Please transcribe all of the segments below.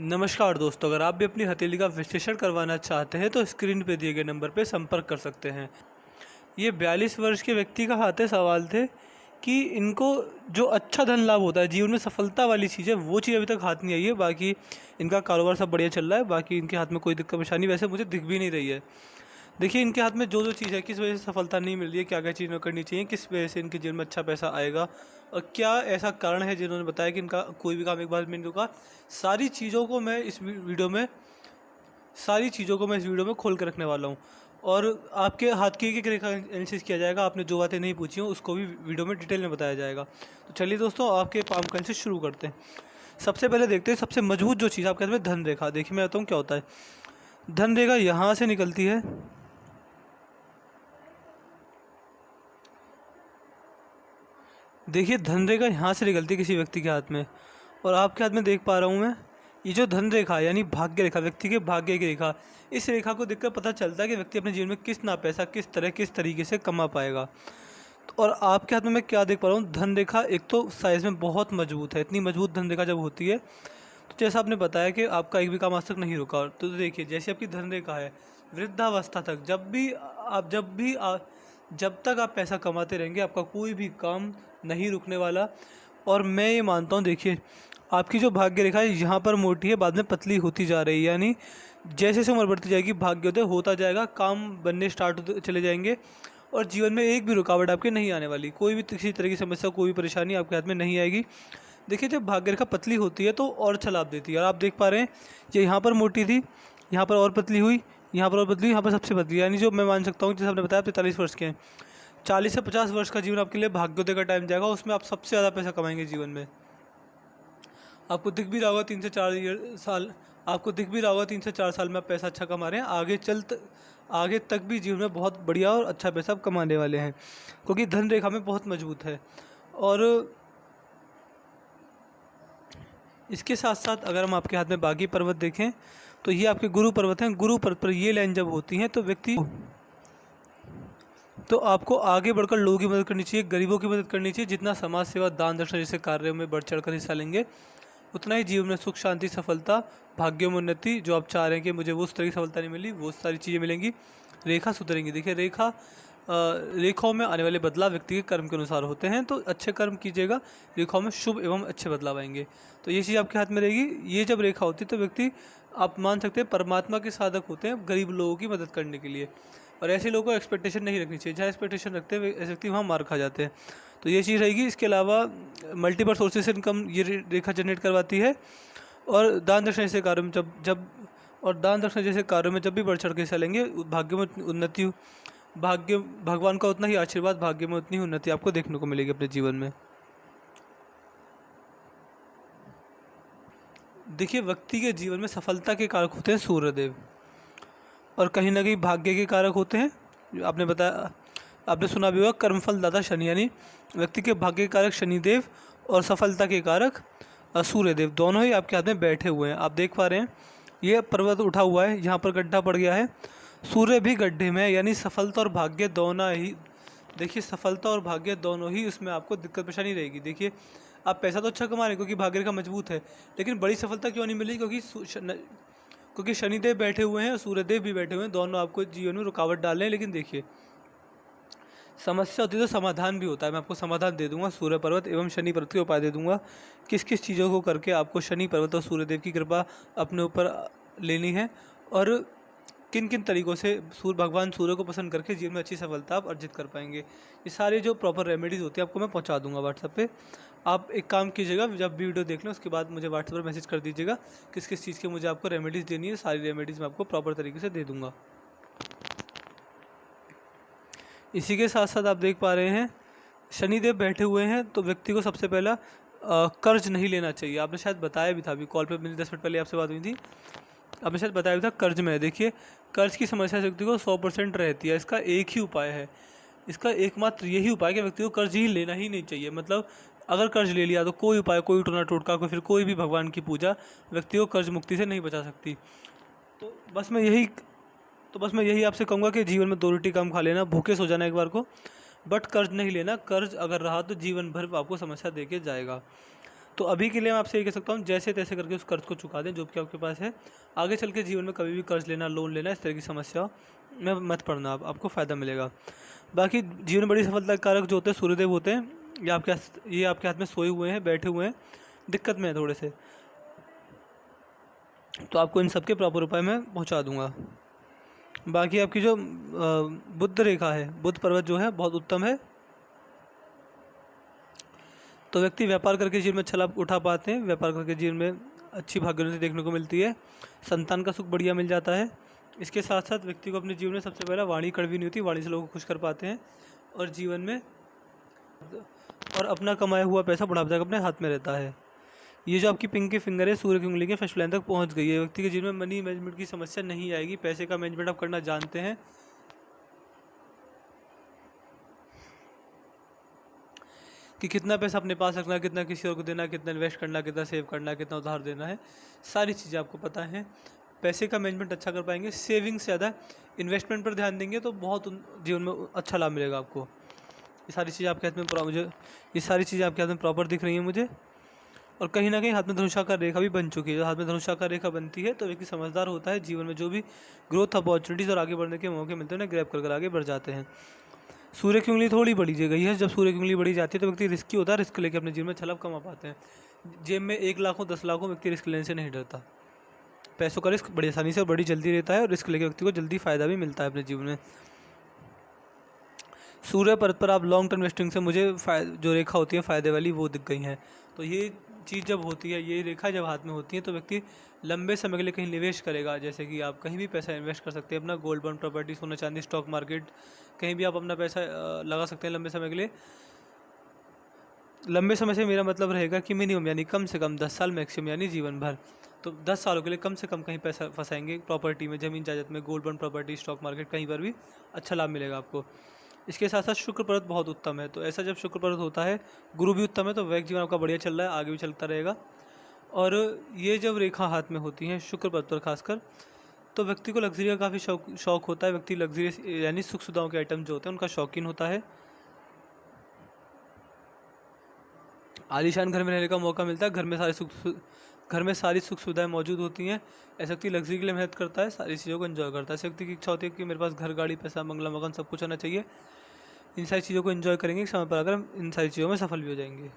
नमस्कार दोस्तों, अगर आप भी अपनी हथेली का विश्लेषण करवाना चाहते हैं तो स्क्रीन पे दिए गए नंबर पे संपर्क कर सकते हैं। ये 42 वर्ष के व्यक्ति का हाथ है। सवाल थे कि इनको जो अच्छा धन लाभ होता है, जीवन में सफलता वाली चीज़ है, वो चीज़ अभी तक हाथ नहीं आई है। बाकी इनका कारोबार सब बढ़िया चल रहा है। बाकी इनके हाथ में कोई दिक्कत परेशानी वैसे मुझे दिख भी नहीं रही है। देखिए, इनके हाथ में जो चीज़ है, किस वजह से सफलता नहीं मिल रही है, क्या-क्या चीज़ें करनी चाहिए, किस वजह से इनके जीवन में अच्छा पैसा आएगा और क्या ऐसा कारण है जिन्होंने बताया कि इनका कोई भी काम एक बार में नहीं रुका। सारी चीज़ों को मैं इस वीडियो में खोल के रखने वाला हूँ और आपके हाथ की एक-एक रेखा एनालिसिस किया जाएगा। आपने जो बातें नहीं पूछी हों, उसको भी वीडियो में डिटेल में बताया जाएगा। तो चलिए दोस्तों, आपके पाम का एनालिसिस शुरू करते हैं। सबसे पहले देखते हैं सबसे मजबूत जो चीज़ आपके हाथ में, धन रेखा। देखिए, मैं बताऊँ क्या होता है। धन रेखा यहाँ से निकलती है, देखिए धन रेखा यहाँ से निकलती है किसी व्यक्ति के हाथ में, और आपके हाथ में देख पा रहा हूँ मैं, ये जो धन रेखा है यानी भाग्य रेखा, व्यक्ति के भाग्य की रेखा। इस रेखा को देखकर पता चलता है कि व्यक्ति अपने जीवन में कितना पैसा किस तरीके से कमा पाएगा। और आपके हाथ में मैं क्या देख पा रहा हूँ, धन रेखा एक तो साइज़ में बहुत मजबूत है। इतनी मजबूत धन रेखा जब होती है, तो जैसा आपने बताया कि आपका एक भी काम आज तक नहीं रुका। तो देखिए, जैसे आपकी धन रेखा है, वृद्धावस्था तक जब तक आप पैसा कमाते रहेंगे, आपका कोई भी काम नहीं रुकने वाला। और मैं ये मानता हूँ, देखिए आपकी जो भाग्य रेखा है यहाँ पर मोटी है, बाद में पतली होती जा रही है। यानी जैसे जैसे उम्र बढ़ती जाएगी, भाग्योदय होता जाएगा, काम बनने स्टार्ट होते चले जाएंगे और जीवन में एक भी रुकावट आपके नहीं आने वाली। कोई भी किसी तरह की समस्या, कोई भी परेशानी आपके हाथ में नहीं आएगी। देखिए, जब भाग्य रेखा पतली होती है तो और अच्छा लाभ देती है। और आप देख पा रहे हैं, ये यहाँ पर मोटी थी, यहाँ पर और पतली हुई, यहाँ पर और पतली, यहाँ पर सबसे पतली। यानी जो मैं मान सकता हूँ, जैसे आपने बताया, आप 43 वर्ष के हैं, 40 से 50 वर्ष का जीवन आपके लिए भाग्योदय का टाइम जाएगा। उसमें आप सबसे ज़्यादा पैसा कमाएंगे जीवन में। आपको दिख भी रहा होगा 3 से 4 साल, आपको दिख भी रहा होगा 3 से 4 साल में आप पैसा अच्छा कमा रहे हैं। आगे तक भी जीवन में बहुत बढ़िया और अच्छा पैसा आप कमाने वाले हैं, क्योंकि धन रेखा में बहुत मजबूत है। और इसके साथ साथ अगर हम आपके हाथ में बागी पर्वत देखें, तो ये आपके गुरु पर्वत हैं। गुरु पर्वत पर ये लाइन जब होती हैं तो आपको आगे बढ़कर लोगों की मदद करनी चाहिए, गरीबों की मदद करनी चाहिए। जितना समाज सेवा, दान दक्षिणा जैसे कार्यों में बढ़ चढ़ कर हिस्सा लेंगे, उतना ही जीवन में सुख, शांति, सफलता, भाग्य में उन्नति, जो आप चाह रहे हैं कि मुझे वो उस तरह की सफलता नहीं मिली, वो सारी चीज़ें मिलेंगी। रेखा सुधरेंगी। देखिए, रेखाओं में आने वाले बदलाव व्यक्ति के कर्म के अनुसार होते हैं, तो अच्छे कर्म कीजिएगा, रेखाओं में शुभ एवं अच्छे बदलाव आएंगे। तो ये चीज़ आपके हाथ में रहेगी। ये जब रेखा होती है तो व्यक्ति, आप मान सकते हैं, परमात्मा के साधक होते हैं गरीब लोगों की मदद करने के लिए। और ऐसे लोगों को एक्सपेक्टेशन नहीं रखनी चाहिए। जहाँ एक्सपेक्टेशन रखते हैं ऐसे व्यक्ति वहाँ मार खा जाते हैं। तो ये चीज़ रहेगी। इसके अलावा मल्टीपल सोर्सेज से इनकम ये रेखा जनरेट करवाती है। और दान दक्षिणा जैसे कार्यों में जब भी बढ़ चढ़ के हिस्सा लेंगे, भाग्य में उन्नति, भगवान का उतना ही आशीर्वाद, भाग्य में उतनी ही उन्नति आपको देखने को मिलेगी अपने जीवन में। देखिए, व्यक्ति के जीवन में सफलता के कारक होते हैं सूर्यदेव, और कहीं ना कहीं भाग्य के कारक होते हैं। आपने सुना भी होगा कर्मफल दाता शनि, यानी व्यक्ति के भाग्य के कारक शनिदेव और सफलता के कारक सूर्यदेव, दोनों ही आपके हाथ में बैठे हुए हैं। आप देख पा रहे हैं, ये पर्वत उठा हुआ है, यहाँ पर गड्ढा पड़ गया है, सूर्य भी गड्ढे में है। यानी सफलता और भाग्य दोनों ही, देखिए सफलता और भाग्य दोनों ही, उसमें आपको दिक्कत परेशानी रहेगी। देखिए, आप पैसा तो अच्छा कमा रहे हैं क्योंकि भाग्य का मजबूत है, लेकिन बड़ी सफलता क्यों नहीं मिली? क्योंकि शनिदेव बैठे हुए हैं और सूर्यदेव भी बैठे हुए हैं, दोनों आपको जीवन में रुकावट डाल रहे हैं। लेकिन देखिए, समस्या होती है तो समाधान भी होता है। मैं आपको समाधान दे दूंगा, सूर्य पर्वत एवं शनि पर्वत के उपाय दे दूंगा, किस किस चीज़ों को करके आपको शनि पर्वत और सूर्यदेव की कृपा अपने ऊपर लेनी है, और किन किन तरीक़ों से भगवान सूर्य को पसंद करके जीवन में अच्छी सफलता आप अर्जित कर पाएंगे। ये सारी जो प्रॉपर रेमेडीज़ होती है आपको मैं पहुंचा दूंगा व्हाट्सएप पे। आप एक काम कीजिएगा, जब भी वीडियो देख लें उसके बाद मुझे व्हाट्सएप पर मैसेज कर दीजिएगा किस किस चीज़ की मुझे आपको रेमेडीज़ देनी है। सारी रेमेडीज़ मैं आपको प्रॉपर तरीके से दे दूँगा। इसी के साथ साथ आप देख पा रहे हैं, शनिदेव बैठे हुए हैं, तो व्यक्ति को सबसे पहला कर्ज नहीं लेना चाहिए। आपने शायद बताया भी था, अभी कॉल पे मेरी 10 मिनट पहले आपसे बात हुई थी, आपने शायद बताया भी था कर्ज में। देखिए, कर्ज की समस्या व्यक्ति को 100% रहती है। इसका एक ही उपाय है, इसका एकमात्र यही उपाय कि व्यक्ति को कर्ज ही लेना ही नहीं चाहिए। मतलब अगर कर्ज ले लिया तो कोई उपाय, कोई टोना टोटका, फिर कोई भी भगवान की पूजा व्यक्ति को कर्ज मुक्ति से नहीं बचा सकती। तो बस मैं यही आपसे कहूँगा कि जीवन में 2 रोटी कम खा लेना, भूखे सो जाना एक बार को, बट कर्ज नहीं लेना। कर्ज अगर रहा तो जीवन भर आपको समस्या दे के जाएगा। तो अभी के लिए मैं आपसे ये कह सकता हूँ, जैसे तैसे करके उस कर्ज को चुका दें जो कि आपके पास है। आगे चल के जीवन में कभी भी कर्ज लेना, लोन लेना, इस तरह की समस्या में मत पड़ना, आपको फ़ायदा मिलेगा। बाकी जीवन में बड़ी सफलता के कारक जो होते हैं सूर्यदेव होते हैं। ये आपके हाथ में सोए हुए हैं, बैठे हुए हैं, दिक्कत में है थोड़े से, तो आपको इन सब के प्रॉपर उपाय मैं पहुंचा दूंगा। बाकी आपकी जो बुध रेखा है, बुध पर्वत जो है बहुत उत्तम है, तो व्यक्ति व्यापार करके जीवन में अच्छा लाभ उठा पाते हैं। व्यापार करके जीवन में अच्छी भाग्योन्नति देखने को मिलती है। संतान का सुख बढ़िया मिल जाता है। इसके साथ साथ व्यक्ति को अपने जीवन में सबसे पहला वाणी कड़वी नहीं होती, वाणी से लोगों को खुश कर पाते हैं और जीवन में और अपना कमाया हुआ पैसा बुढ़ापे तक अपने हाथ में रहता है। ये जो आपकी पिंकी फिंगर है सूर्य की उंगली के फर्स्ट लाइन तक पहुंच गई है। व्यक्ति के जीवन में मनी मैनेजमेंट की समस्या नहीं आएगी। पैसे का मैनेजमेंट आप करना जानते हैं। कि कितना पैसा अपने पास रखना है, कितना किसी और को देना है, कितना इन्वेस्ट करना है, कितना सेव करना है, कितना उधार देना है, सारी चीज़ें आपको पता है। पैसे का मैनेजमेंट अच्छा कर पाएंगे। सेविंग से ज़्यादा इन्वेस्टमेंट पर ध्यान देंगे तो बहुत जीवन में अच्छा लाभ मिलेगा आपको। ये सारी चीज़ें आपके हाथ में ये सारी चीज़ें आपके हाथ में प्रॉपर दिख रही हैं मुझे। और कहीं ना कहीं हाथ में धनुषाकार रेखा भी बन चुकी है। जब हाथ में धनुषाकार रेखा बनती है तो व्यक्ति समझदार होता है। जीवन में जो भी ग्रोथ अपॉर्चुनिटीज़ और आगे बढ़ने के मौके मिलते हैं उन्हें ग्रैब कर आगे बढ़ जाते हैं। सूर्य की उंगली थोड़ी बढ़ी गई है। जब सूर्य की उंगली बढ़ी जाती है तो व्यक्ति रिस्की होता है। रिस्क लेके अपने जीवन में अच्छा लाभ कमा पाते हैं। जेब में 1 लाख हो 10 लाख हो, व्यक्ति रिस्क लेने से नहीं डरता। पैसों का रिस्क बड़ी आसानी से और बड़ी जल्दी रहता है और रिस्क लेके व्यक्ति को जल्दी फायदा भी मिलता है अपने जीवन में। सूर्य पर्वत पर आप लॉन्ग टर्म इन्वेस्टिंग से मुझे जो रेखा होती है फ़ायदे वाली वो दिख गई हैं। तो ये चीज़ जब होती है, ये रेखा जब हाथ में होती है तो व्यक्ति लंबे समय के लिए कहीं निवेश करेगा। जैसे कि आप कहीं भी पैसा इन्वेस्ट कर सकते हैं, अपना गोल्ड बॉन्ड, प्रॉपर्टी, सोना चांदी, स्टॉक मार्केट, कहीं भी आप अपना पैसा लगा सकते हैं लंबे समय के लिए। लंबे समय से मेरा मतलब रहेगा कि मिनिमम यानी कम से कम 10 साल, मैक्सिमम यानी जीवन भर। तो 10 सालों के लिए कम से कम कहीं पैसा फंसाएंगे प्रॉपर्टी में, ज़मीन जायदाद में, gold bond, property, stock market, कहीं पर भी अच्छा लाभ मिलेगा आपको। इसके साथ साथ शुक्र पर्वत बहुत उत्तम है। तो ऐसा जब शुक्र पर्वत होता है, गुरु भी उत्तम है, तो वैक जीवन आपका बढ़िया चल रहा है, आगे भी चलता रहेगा। और ये जब रेखा हाथ में होती हैं शुक्र पर्वत पर खासकर, तो व्यक्ति को लग्जरी का काफ़ी शौक होता है। व्यक्ति लग्जरी यानी सुख सुविधाओं के आइटम जो होते हैं उनका शौकीन होता है। आलीशान घर में रहने का मौका मिलता है। घर में सारी सुख सुविधाएं मौजूद होती हैं। ऐसा व्यक्ति लग्जरी के लिए मेहनत करता है, सारी चीज़ों को एंजॉय करता है। ऐसे व्यक्ति की इच्छा होती है कि मेरे पास घर, गाड़ी, पैसा, बंगला, मकान सब कुछ होना चाहिए। इन सारी चीज़ों को एंजॉय करेंगे समय पर अगर हम इन सारी चीज़ों में सफल भी हो जाएंगे।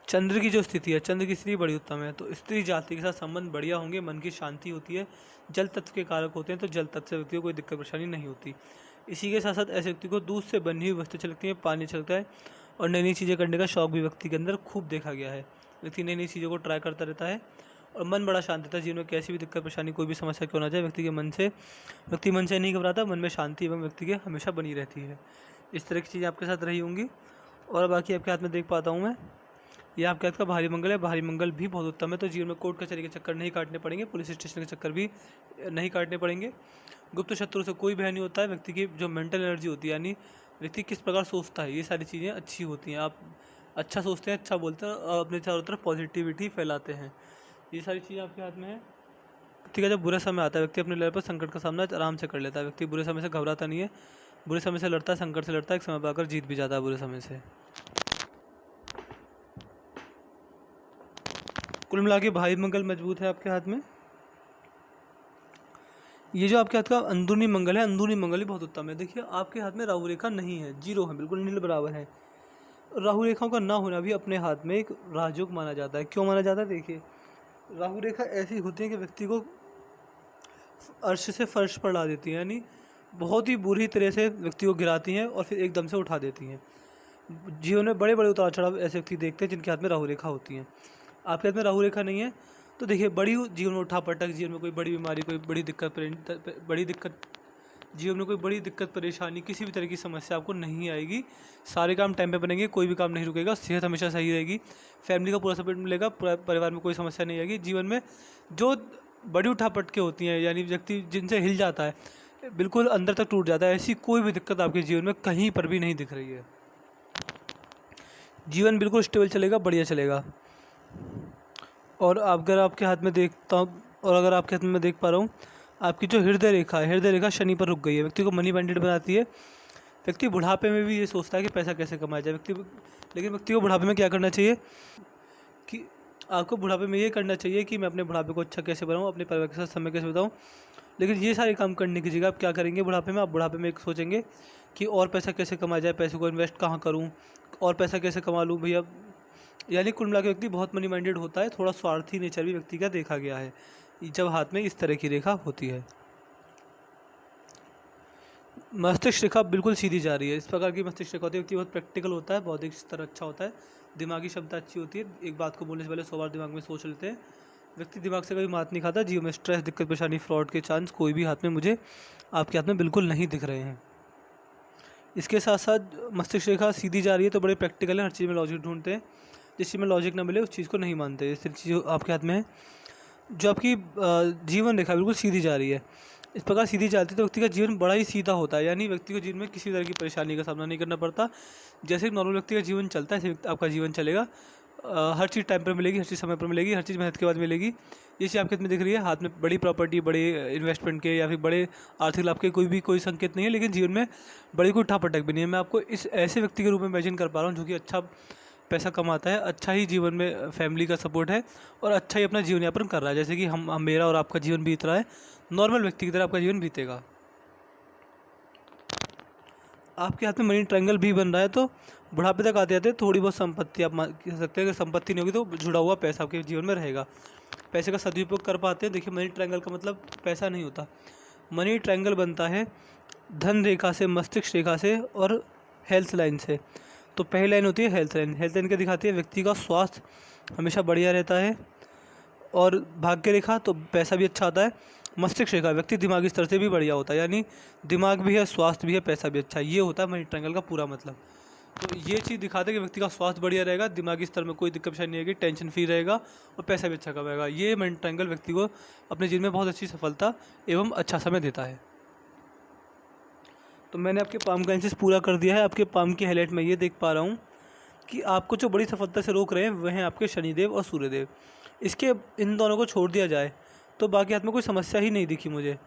चंद्र की जो स्थिति है, चंद्र की स्थिति बड़ी उत्तम है। तो स्त्री जाति के साथ संबंध बढ़िया होंगे, मन की शांति होती है। जल तत्व के कारक होते हैं तो जल तत्व से व्यक्ति को कोई दिक्कत परेशानी नहीं होती। इसी के साथ साथ ऐसे व्यक्ति को दूध से बनी हुई वस्तु अच्छी लगती है, पानी अच्छा लगता है और नई नई चीज़ें करने का शौक भी व्यक्ति के अंदर खूब देखा गया है। व्यक्ति नई नई चीज़ों को ट्राई करता रहता है और मन बड़ा शांत रहता है। जीवन में कैसी भी दिक्कत परेशानी, कोई भी समस्या क्यों ना जाए, व्यक्ति मन से नहीं घबराता। मन में शांति एवं व्यक्ति के हमेशा बनी रहती है। इस तरह की चीज़ें आपके साथ रही होंगी। और बाकी आपके हाथ में देख पाता हूँ मैं, यह आपके हाथ का भारी मंगल है। भारी मंगल भी बहुत उत्तम है। तो जीवन में कोर्ट कचहरी के चक्कर नहीं काटने पड़ेंगे, पुलिस स्टेशन के चक्कर भी नहीं काटने पड़ेंगे। गुप्त शत्रु से कोई भय नहीं होता है। व्यक्ति की जो मेंटल एनर्जी होती है, यानी व्यक्ति किस प्रकार सोचता है, ये सारी चीज़ें अच्छी होती हैं। आप अच्छा सोचते हैं, अच्छा बोलते हैं और अपने चारों तरफ पॉजिटिविटी फैलाते हैं। ये सारी चीज़ें आपके हाथ में है। व्यक्ति का जब बुरा समय आता है, व्यक्ति अपने लेवल पर संकट का सामना आराम से कर लेता है। व्यक्ति बुरे समय से घबराता नहीं है, बुरे समय से लड़ता है, संकट से लड़ता है, एक समय पर आकर जीत भी जाता है बुरे समय से। कुल मिला के भाई मंगल मजबूत है आपके हाथ में। ये जो आपके हाथ का अंदरूनी मंगल है, अंदरूनी मंगल ही बहुत उत्तम है। देखिए आपके हाथ में राहु रेखा नहीं है, जीरो है, बिल्कुल नील बराबर है। राहु रेखाओं का ना होना भी अपने हाथ में एक राजयोग माना जाता है। क्यों माना जाता है? देखिए राहु रेखा ऐसी होती है कि व्यक्ति को अर्श से फर्श पर ला देती है, यानी बहुत ही बुरी तरह से व्यक्ति को गिराती हैं और फिर एकदम से उठा देती हैं। जीवन में बड़े बड़े उतार चढ़ाव ऐसे व्यक्ति देखते हैं जिनके हाथ में राहु रेखा होती हैं। आपके हाथ में राहु रेखा नहीं है तो देखिए बड़ी जीवन में उठापटक, जीवन में कोई बड़ी बीमारी, कोई बड़ी दिक्कत जीवन में कोई बड़ी दिक्कत परेशानी, किसी भी तरह की समस्या आपको नहीं आएगी। सारे काम टाइम पे बनेंगे, कोई भी काम नहीं रुकेगा, सेहत हमेशा सही रहेगी, फैमिली का पूरा सपोर्ट मिलेगा, परिवार में कोई समस्या नहीं आएगी। जीवन में जो बड़ी उठापटकें होती हैं, यानी व्यक्ति जिनसे हिल जाता है, बिल्कुल अंदर तक टूट जाता है, ऐसी कोई भी दिक्कत आपके जीवन में कहीं पर भी नहीं दिख रही है। जीवन बिल्कुल स्टेबल चलेगा, बढ़िया चलेगा। और अगर आपके हाथ में देखता हूँ, और अगर आपके हाथ में मैं देख पा रहा हूँ, आपकी जो हृदय रेखा है, हृदय रेखा शनि पर रुक गई है, व्यक्ति को मनी माइंडेड बनाती है। व्यक्ति बुढ़ापे में भी ये सोचता है कि पैसा कैसे कमाया जाए। लेकिन व्यक्ति को बुढ़ापे में क्या करना चाहिए कि आपको बुढ़ापे में ये करना चाहिए कि मैं अपने बुढ़ापे को अच्छा कैसे बनाऊँ, अपने परिवार के साथ समय कैसे बिताऊँ। लेकिन ये सारे काम करने की जगह आप क्या करेंगे बुढ़ापे में, आप बुढ़ापे में एक सोचेंगे कि और पैसा कैसे कमाया जाए, पैसे को इन्वेस्ट कहाँ करूँ, और पैसा कैसे कमा लूँ भैया। यानी कुल मिला के व्यक्ति बहुत मनी माइंडेड होता है, थोड़ा स्वार्थी नेचर भी व्यक्ति का देखा गया है जब हाथ में इस तरह की रेखा होती है। मस्तिष्क रेखा बिल्कुल सीधी जा रही है। इस प्रकार की मस्तिष्क रेखा होती है, व्यक्ति बहुत प्रैक्टिकल होता है, बौद्धिक स्तर अच्छा होता है, दिमागी क्षमता अच्छी होती है, एक बात को बोलने से पहले 100 बार दिमाग में सोच लेते हैं। व्यक्ति दिमाग से कभी मात नहीं खाता। जीवन में स्ट्रेस, दिक्कत, परेशानी, फ्रॉड के चांस कोई भी हाथ में मुझे आपके हाथ में बिल्कुल नहीं दिख रहे हैं। इसके साथ साथ मस्तिष्क रेखा सीधी जा रही है तो बड़े प्रैक्टिकल है, हर चीज़ में लॉजिक ढूंढते हैं, जिस चीज़ में लॉजिक ना मिले उस चीज़ को नहीं मानते। इस चीज़ आपके हाथ में है। जो आपकी जीवन रेखा बिल्कुल सीधी जा रही है, इस प्रकार सीधी जाती है तो व्यक्ति का जीवन बड़ा ही सीधा होता है, यानी व्यक्ति को जीवन में किसी तरह की परेशानी का सामना नहीं करना पड़ता। जैसे एक नॉर्मल व्यक्ति का जीवन चलता है ऐसे आपका जीवन चलेगा। हर चीज़ टाइम पर मिलेगी, हर चीज़ समय पर मिलेगी, हर चीज़ मेहनत के बाद मिलेगी। ये चीज़ आपके हाथ में दिख रही है, हाथ में बड़ी प्रॉपर्टी, बड़े इन्वेस्टमेंट के या फिर बड़े आर्थिक लाभ के कोई संकेत नहीं है, लेकिन जीवन में बड़ी कोई उठापटक भी नहीं है। मैं आपको इस ऐसे व्यक्ति के रूप में इमेजिन कर पा रहा हूँ जो कि अच्छा पैसा कमाता है, अच्छा ही जीवन में फैमिली का सपोर्ट है और अच्छा ही अपना जीवन यापन कर रहा है, जैसे कि हम मेरा और आपका जीवन बीत रहा है। नॉर्मल व्यक्ति की तरह आपका जीवन बीतेगा। आपके हाथ में मनी ट्रायंगल भी बन रहा है तो बुढ़ापे तक आते आते थोड़ी बहुत संपत्ति आप कह सकते हैं, अगर संपत्ति नहीं होगी तो जुड़ा हुआ पैसा आपके जीवन में रहेगा, पैसे का सदुपयोग कर पाते हैं। देखिए, मनी ट्रायंगल का मतलब पैसा नहीं होता। मनी ट्रायंगल बनता है धन रेखा से, मस्तिष्क रेखा से और हेल्थ लाइन से। तो पहली लाइन होती है हेल्थ लाइन। हेल्थ लाइन क्या दिखाती है? व्यक्ति का स्वास्थ्य हमेशा बढ़िया रहता है। और भाग्य रेखा तो पैसा भी अच्छा आता है। मस्तिष्क रेखा व्यक्ति दिमागी स्तर से भी बढ़िया होता है, यानी दिमाग भी है, स्वास्थ्य भी है, पैसा भी अच्छा है। ये होता है मनी ट्रायंगल का पूरा मतलब। तो ये चीज़ दिखाते हैं कि व्यक्ति का स्वास्थ्य बढ़िया रहेगा, दिमागी स्तर में कोई दिक्कत परेशानी नहीं आएगी, टेंशन फ्री रहेगा और पैसा भी अच्छा कमाएगा। ये मनी ट्रायंगल व्यक्ति को अपने जीवन में बहुत अच्छी सफलता एवं अच्छा समय देता है। तो मैंने आपके पाम का एनालिसिस पूरा कर दिया है। आपके पाम की हाईलाइट में ये देख पा रहा हूँ कि आपको जो बड़ी सफलता से रोक रहे हैं वह हैं आपके शनिदेव और सूर्यदेव। इन दोनों को छोड़ दिया जाए तो बाकी हाथ में कोई समस्या ही नहीं दिखी मुझे।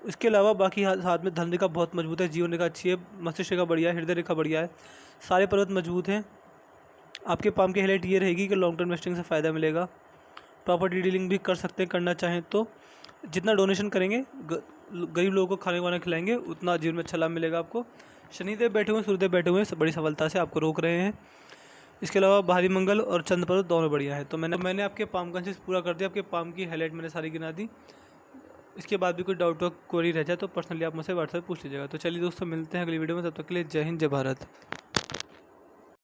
इसके अलावा बाकी हाथ में धन रेखा बहुत मजबूत है, जीवन रेखा अच्छी है, मस्तिष्क रेखा बढ़िया है, हृदय रेखा बढ़िया है, सारे पर्वत मजबूत हैं। आपके पाम की हाईलाइट ये रहेगी कि लॉन्ग टर्म इन्वेस्टिंग से फ़ायदा मिलेगा। प्रॉपर्टी डीलिंग भी कर सकते हैं, करना चाहें तो। जितना डोनेशन करेंगे, गरीब लोगों को खाने वाना खिलाएंगे, उतना जीवन में अच्छा लाभ मिलेगा आपको। शनिदेव बैठे हुए, सूर्यदेव बैठे हुए बड़ी सफलता से आपको रोक रहे हैं। इसके अलावा भारी मंगल और चंद्र पर्वत दोनों बढ़िया है। तो मैंने आपके पाम का एनालिसिस पूरा कर दिया। आपके पाम की हाईलाइट मैंने सारी गिना दी। इसके बाद भी कोई डाउट क्वेरी रह जाए तो पर्सनली आप मुझसे व्हाट्सएप पूछ लीजिएगा। तो चलिए दोस्तों, मिलते हैं अगली वीडियो में। तब तक के लिए जय हिंद, जय भारत।